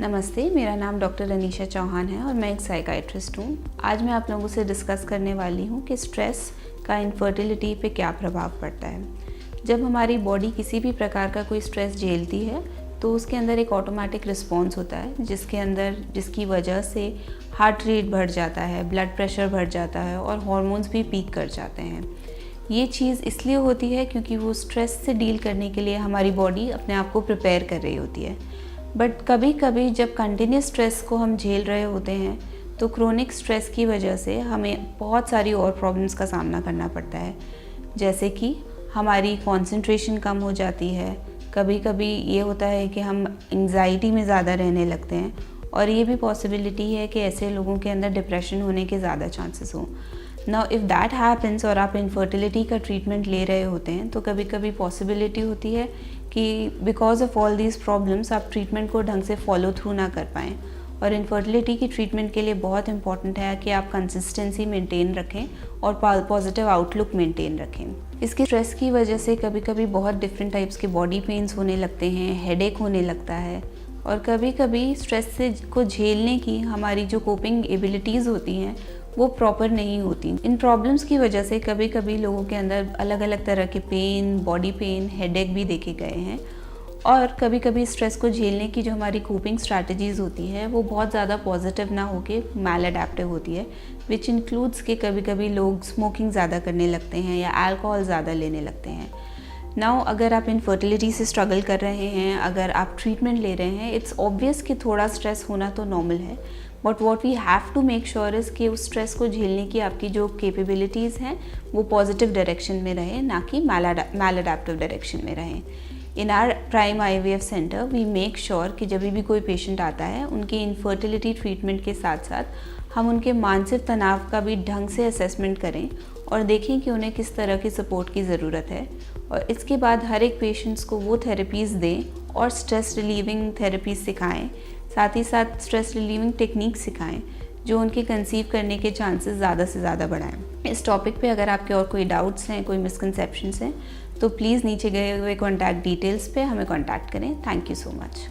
नमस्ते, मेरा नाम डॉक्टर अनीशा चौहान है और मैं एक साइकाइट्रिस्ट हूँ। आज मैं आप लोगों से डिस्कस करने वाली हूँ कि स्ट्रेस का इनफर्टिलिटी पे क्या प्रभाव पड़ता है। जब हमारी बॉडी किसी भी प्रकार का कोई स्ट्रेस झेलती है तो उसके अंदर एक ऑटोमेटिक रिस्पॉन्स होता है जिसकी वजह से हार्ट रेट बढ़ जाता है, ब्लड प्रेशर बढ़ जाता है और हॉर्मोन्स भी पीक कर जाते हैं। ये चीज़ इसलिए होती है क्योंकि वो स्ट्रेस से डील करने के लिए हमारी बॉडी अपने आप को प्रिपेयर कर रही होती है। बट कभी कभी जब कंटिन्यूस स्ट्रेस को हम झेल रहे होते हैं तो क्रोनिक स्ट्रेस की वजह से हमें बहुत सारी और प्रॉब्लम्स का सामना करना पड़ता है, जैसे कि हमारी कंसंट्रेशन कम हो जाती है। कभी कभी ये होता है कि हम एंग्जाइटी में ज़्यादा रहने लगते हैं और ये भी पॉसिबिलिटी है कि ऐसे लोगों के अंदर डिप्रेशन होने के ज़्यादा चांसेस हों। नाउ इफ़ दैट हैपन्स और आप इनफर्टिलिटी का ट्रीटमेंट ले रहे होते हैं तो कभी कभी पॉसिबिलिटी होती है कि because of all these problems आप ट्रीटमेंट को ढंग से फॉलो थ्रू ना कर पाएँ। और इनफर्टिलिटी की ट्रीटमेंट के लिए बहुत इंपॉर्टेंट है कि आप कंसिस्टेंसी मेंटेन रखें और पॉजिटिव आउटलुक मेंटेन रखें। इसके स्ट्रेस की वजह से कभी कभी बहुत डिफरेंट टाइप्स के बॉडी पेन्स होने लगते हैं, हेडेक होने लगता है और कभी कभी स्ट्रेस को झेलने की हमारी जो कोपिंग एबिलिटीज़ होती हैं वो प्रॉपर नहीं होती। इन प्रॉब्लम्स की वजह से कभी कभी लोगों के अंदर अलग अलग तरह के पेन, बॉडी पेन, हेडेक भी देखे गए हैं। और कभी कभी स्ट्रेस को झेलने की जो हमारी कोपिंग स्ट्रैटेजीज़ होती है वो बहुत ज़्यादा पॉजिटिव ना होके मैल अडेप्टिव होती है, विच इंक्लूड्स के कभी कभी लोग स्मोकिंग ज़्यादा करने लगते हैं या अल्कोहल ज़्यादा लेने लगते हैं। नाउ अगर आप इनफर्टिलिटी से स्ट्रगल कर रहे हैं, अगर आप ट्रीटमेंट ले रहे हैं, इट्स ऑब्वियस कि थोड़ा स्ट्रेस होना तो नॉर्मल है, but what we have to make sure is कि उस स्ट्रेस को झेलने की आपकी जो कैपेबिलिटीज़ हैं वो पॉजिटिव डायरेक्शन में रहें, ना कि मैल अडेप्टिव डायरेक्शन में रहें। In our prime IVF centre we make sure कि जब भी कोई पेशेंट आता है उनकी इनफर्टिलिटी ट्रीटमेंट के साथ साथ हम उनके मानसिक तनाव का भी ढंग से असेसमेंट करें और देखें कि उन्हें किस तरह की सपोर्ट की ज़रूरत है। और इसके बाद हर एक पेशेंट्स को वो थेरेपीज़ दें और स्ट्रेस रिलीविंग थेरेपीज़ सिखाएं, साथ ही साथ स्ट्रेस रिलीविंग टेक्निक सिखाएं जो उनके कंसीव करने के चांसेस ज़्यादा से ज़्यादा बढ़ाएं। इस टॉपिक पे अगर आपके और कोई डाउट्स हैं, कोई मिसकंसेप्शंस हैं तो प्लीज़ नीचे गए हुए कॉन्टैक्ट डिटेल्स पे हमें कॉन्टैक्ट करें। Thank you so much.